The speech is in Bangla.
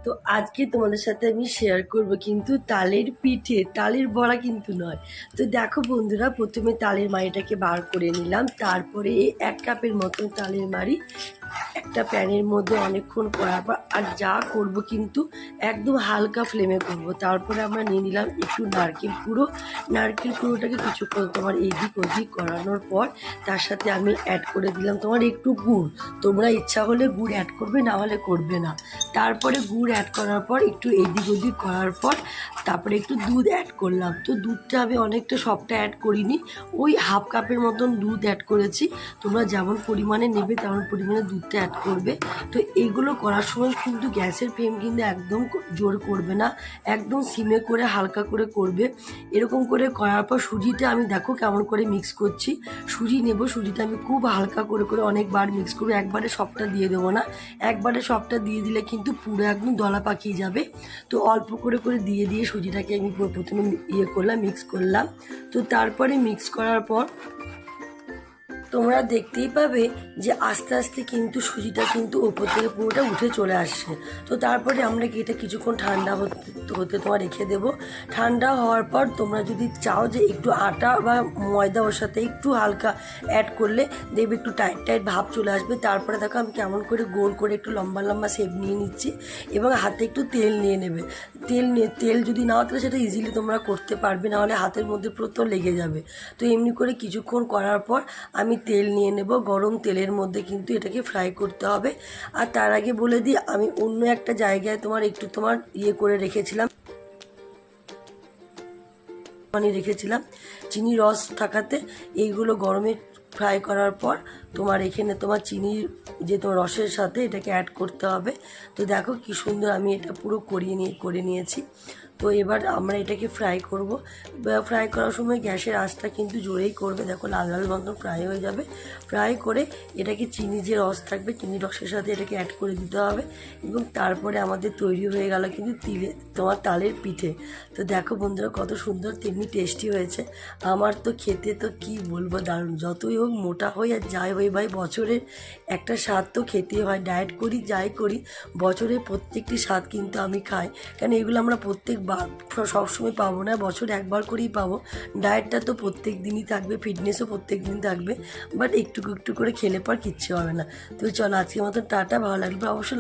তো আজকে তোমাদের সাথে আমি শেয়ার করব কিন্তু তালের পিঠে, তালের বড়া কিন্তু নয়। তো দেখো বন্ধুরা, প্রথমে তালের মাড়িটাকে বার করে নিলাম, তারপরে 1 কাপের মতন তালের মাড়ি একটা প্যানের মধ্যে অনেকক্ষণ করার পর আর যা করব কিন্তু একদম হালকা ফ্লেমে করব। তারপরে আমরা নিয়ে নিলাম একটু নারকেল কুড়ো। নারকেল কুড়োটাকে কিছুক্ষণ তোমার এদিক ওদিক করানোর পর তার সাথে আমি অ্যাড করে দিলাম তোমার একটু গুড়। তোমরা ইচ্ছা হলে গুড় অ্যাড করবে, না হলে করবে না। তারপরে গুড় অ্যাড করার পর একটু এদিক ওদিক করার পর তারপরে একটু দুধ অ্যাড করলাম। তো দুধটা আমি অনেকটা সবটা অ্যাড করিনি, ওই হাফ কাপের মতন দুধ অ্যাড করেছি। তোমরা যেমন পরিমাণে নেবে তেমন পরিমাণে দুধটা অ্যাড করবে। তো এইগুলো করার সময় কিন্তু গ্যাসের ফ্লেম কিন্তু একদম জোর করবে না, একদম সিমে করে হালকা করে করবে। এরকম করে করার পর সুজিটা আমি দেখো কেমন করে মিক্স করছি। সুজি নেব, সুজিটা আমি খুব হালকা করে করে অনেকবার মিক্স করবো, একবারে সবটা দিয়ে দেবো না। একবারে সবটা দিয়ে দিলে কিন্তু পুরো একদম দলা পাকিয়ে যাবে। তো অল্প করে করে দিয়ে দিয়ে সুজিটাকে আমি প্রথমে করলাম, মিক্স করলাম। তো তারপরে মিক্স করার পর তোমরা দেখতেই পাবে যে আস্তে আস্তে কিন্তু সুজিটা কিন্তু ওপর থেকে পুরোটা উঠে চলে আসছে। তো তারপরে আমরা এটা কিছুক্ষণ ঠান্ডা হতে তোমার রেখে দেবো। ঠান্ডা হওয়ার পর তোমরা যদি চাও যে একটু আটা বা ময়দা ওর সাথে একটু হালকা অ্যাড করলে দেখবে একটু টাইট টাইট ভাব চলে আসবে। তারপরে দেখো আমি কেমন করে গোল করে একটু লম্বা লম্বা শেপ নিয়ে নিচ্ছি এবং হাতে একটু তেল নিয়ে নেবে। তেল যদি নাও তাহলে সেটা ইজিলি তোমরা করতে পারবে, না হলে হাতের মধ্যে পুরো তো লেগে যাবে। তো এমনি করে কিছুক্ষণ করার পর আমি তেল নিয়ে নেব, গরম তেলের মধ্যে কিন্তু এটাকে ফ্রাই করতে হবে। আর তার আগে বলে দিই, আমি অন্য একটা জায়গায় একটু করে রেখেছিলাম, চিনি রস থাকাতে এইগুলো গরমে ফ্রাই করার পর তোমার এখানে তোমার চিনির যে তোমার রসের সাথে এটাকে অ্যাড করতে হবে। তো দেখো কি সুন্দর আমি এটা পুরো করে নিয়েছি। তো এবার আমরা এটাকে ফ্রাই করব। ফ্রাই করার সময় গ্যাসের আঁচটা কিন্তু জোরেই করবে, দেখো লাল লাল মতন ফ্রাই হয়ে যাবে। ফ্রাই করে এটাকে চিনি যে রস থাকবে চিনি রসের সাথে এটাকে অ্যাড করে দিতে হবে এবং তারপরে আমাদের তৈরি হয়ে গেল কিন্তু তোমার তালের পিঠে। তো দেখো বন্ধুরা কত সুন্দর তেমনি টেস্টি হয়েছে। আমার তো খেতে তো কি বলবো দারুণ। যতই হোক মোটা হই আর যাই হই ভাই, বছরের একটা স্বাদ তো খেতেই হয়। ডায়েট করি যাই করি, বছরের প্রত্যেকটি স্বাদ কিন্তু আমি খাই, কারণ এগুলো আমরা সবসময় পাবো না, বছর একবার করেই পাবো। ডায়েটটা তো প্রত্যেক দিনই থাকবে, ফিটনেসও প্রত্যেক দিন থাকবে, বাট একটু একটু করে খেলে পর কিচ্ছু হবে না। তো চলো আজকের মতো টাটা। ভালো লাগবে অবশ্যই।